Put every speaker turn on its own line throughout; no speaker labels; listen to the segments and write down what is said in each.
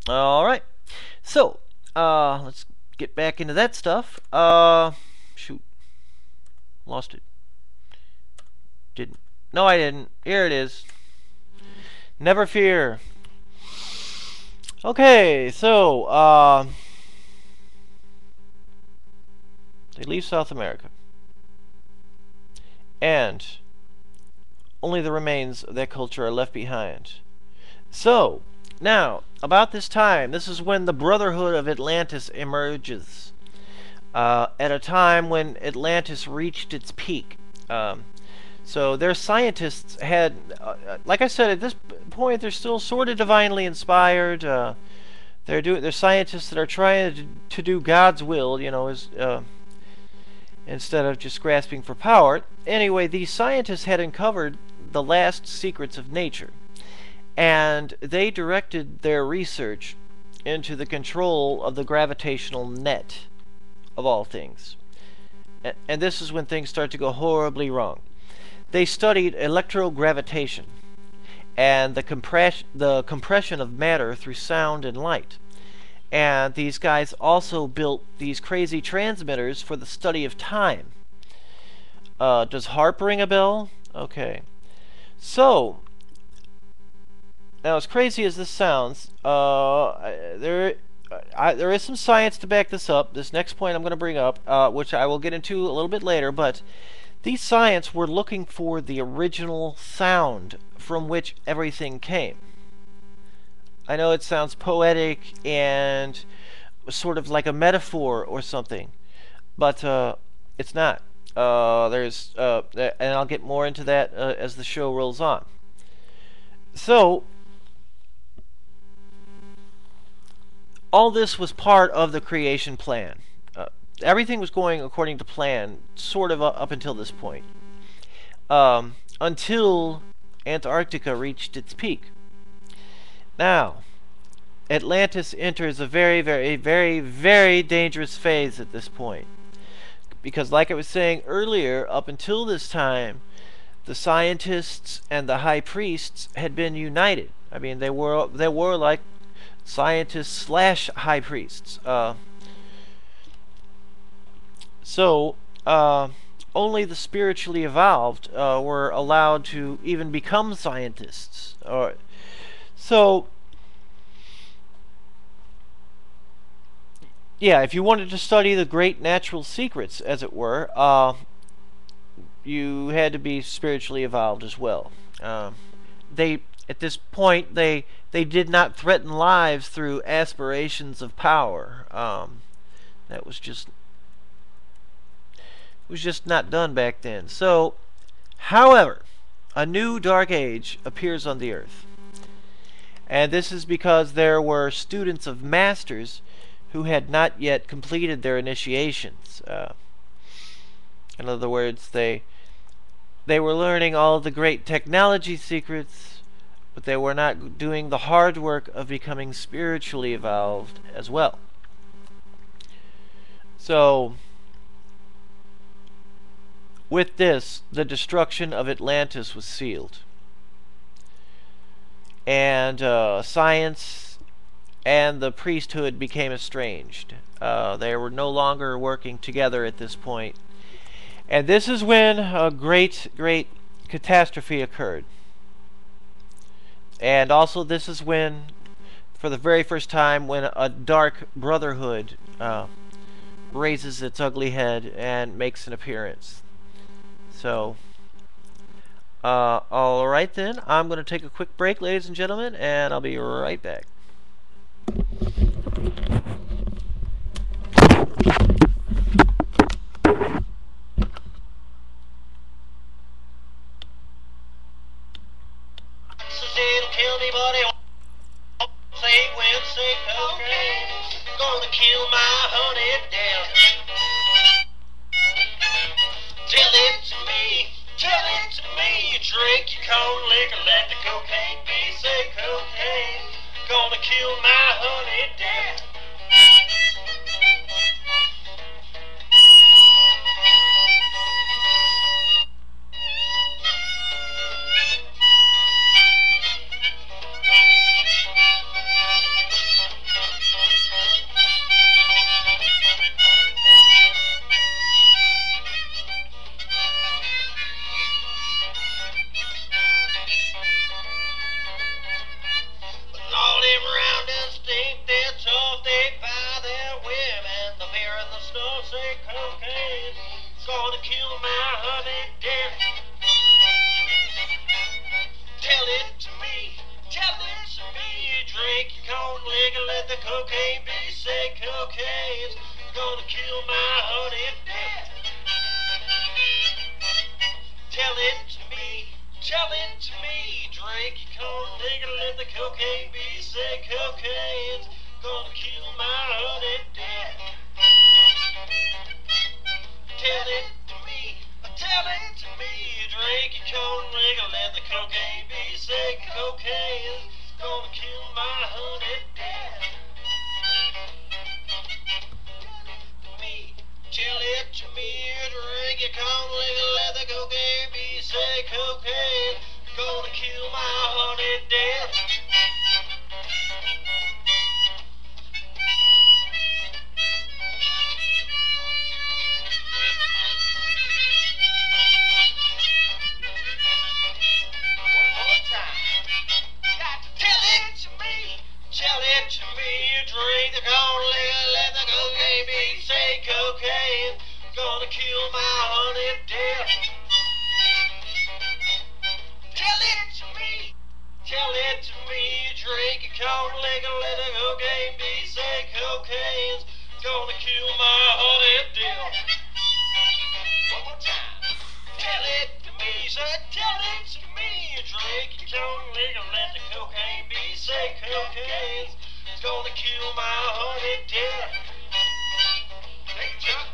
All right. So, let's get back into that stuff. Shoot, lost it. Didn't. No, I didn't. Here it is. Never fear. Okay, so, they leave South America. And only the remains of that culture are left behind. So, now, about this time, this is when the Brotherhood of Atlantis emerges. At a time when Atlantis reached its peak. So their scientists had, like I said, at this point, they're still sort of divinely inspired. They're scientists that are trying to do God's will, you know, instead of just grasping for power. Anyway, these scientists had uncovered the last secrets of nature, and they directed their research into the control of the gravitational net, of all things. And this is when things start to go horribly wrong. They studied electrogravitation and the compression of matter through sound and light. And these guys also built these crazy transmitters for the study of time. Does HARP ring a bell? Okay. So, now as crazy as this sounds, there is some science to back this up. This next point I'm going to bring up, which I will get into a little bit later, but these science were looking for the original sound from which everything came. I know it sounds poetic and sort of like a metaphor or something, but it's not. And I'll get more into that as the show rolls on. So, all this was part of the creation plan. Everything was going according to plan, sort of up until this point. Until Antarctica reached its peak. Now, Atlantis enters a very, very, very, very dangerous phase at this point. Because like I was saying earlier, up until this time, the scientists and the high priests had been united. I mean, they were like scientists slash high priests. So, only the spiritually evolved were allowed to even become scientists. So, yeah, if you wanted to study the great natural secrets, as it were, you had to be spiritually evolved as well. At this point, they did not threaten lives through aspirations of power. That was just not done back then. So, however, a new dark age appears on the earth. And this is because there were students of masters who had not yet completed their initiations. In other words, they were learning all of the great technology secrets, but they were not doing the hard work of becoming spiritually evolved as well. So, with this, the destruction of Atlantis was sealed. And science and the priesthood became estranged. They were no longer working together at this point. And this is when a great, great catastrophe occurred. And also this is when, for the very first time, when a dark brotherhood raises its ugly head and makes an appearance. So, alright then, I'm going to take a quick break, ladies and gentlemen, and I'll be right back. Kill anybody, say when, say cocaine, gonna kill my honey down. Tell it to me, you drink your corn liquor, let the cocaine be, say cocaine, gonna kill my honey down. drink your corn liquor, let the cocaine be said. Cocaine's gonna kill my honey dead. Tell it to me, tell it to me. Drink your corn liquor, let the cocaine be said. Cocaine's gonna kill my honey dead. Tell it to me, tell it to me. Drink your corn liquor, let the cocaine be said. Cocaine's gonna kill my honey dead. Tell it to me, drink your corn liquor, let the cocaine be said. Cocaine gonna kill my honey dead. One more time. Got to tell it to me. Tell it to me. Drink the corn liquor, let the cocaine be said. Cocaine gonna kill my honey dead. Tell it to me. Tell it to me. Drink your corn liquor, let the cocaine be said. Cocaine's gonna kill my honey dead. One more time. Tell it to me, son. Tell it to me. Drink your corn liquor, let the cocaine be said. Cocaine's gonna kill my honey dead. Take it, Chuck.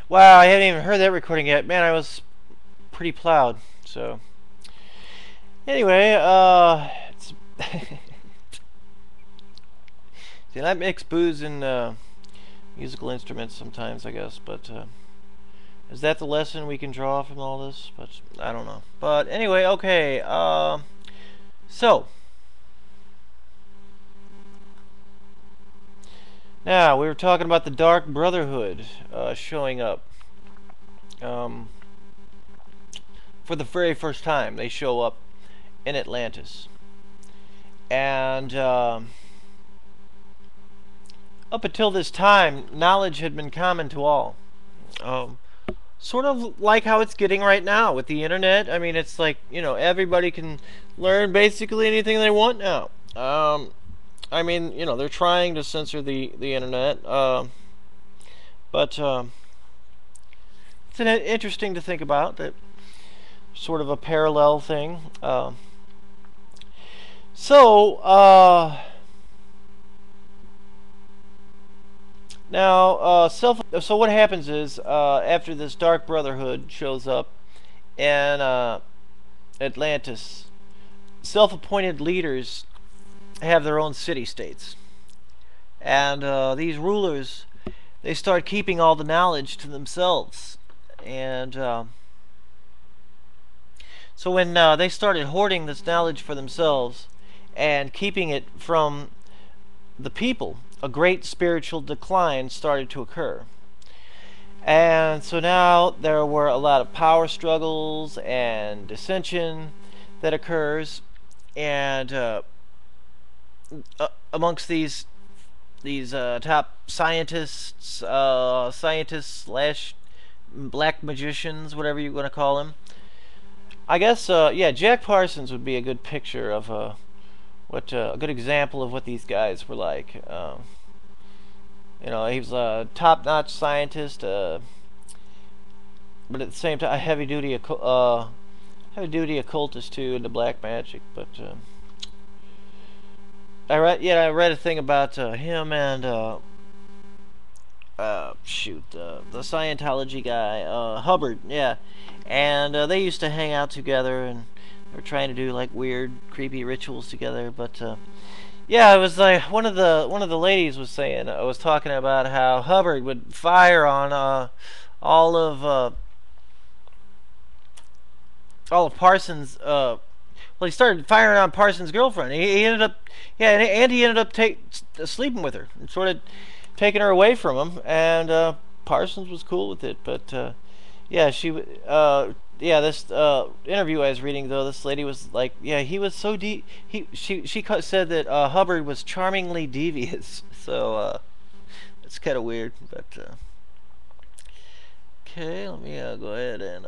Wow, I haven't even heard that recording yet. Man, I was pretty plowed. So, anyway, it's see, I mix booze and musical instruments sometimes, I guess. But is that the lesson we can draw from all this? But I don't know. But anyway, okay. So now we were talking about the Dark Brotherhood showing up for the very first time. They show up in Atlantis, and up until this time, knowledge had been common to all. Sort of like how it's getting right now with the internet. I mean, it's like, you know, everybody can learn basically anything they want now. I mean, you know, they're trying to censor the internet, but it's interesting to think about, that sort of a parallel thing. So what happens is, after this Dark Brotherhood shows up in Atlantis, self-appointed leaders have their own city-states, and these rulers, they start keeping all the knowledge to themselves. And so when they started hoarding this knowledge for themselves and keeping it from the people, a great spiritual decline started to occur. And so now there were a lot of power struggles and dissension that occurs, and amongst these these top scientists, scientists slash black magicians, whatever you want to call them. I guess, yeah, Jack Parsons would be a good picture of a good example of what these guys were like. You know, he was a top-notch scientist, but at the same time, a heavy-duty occultist too, into black magic. But I read a thing about him and shoot, the Scientology guy, Hubbard, yeah, and they used to hang out together, and they were trying to do like weird, creepy rituals together. But yeah, it was like one of the ladies was saying, was talking about how Hubbard would fire on all of Parsons. Well, he started firing on Parsons' girlfriend. He ended up, yeah, and he ended up sleeping with her and sort of taking her away from him. And Parsons was cool with it, but yeah, yeah, this interview I was reading, though, this lady was like, yeah, he was so she said that Hubbard was charmingly devious. So it's kind of weird, but okay, let me go ahead and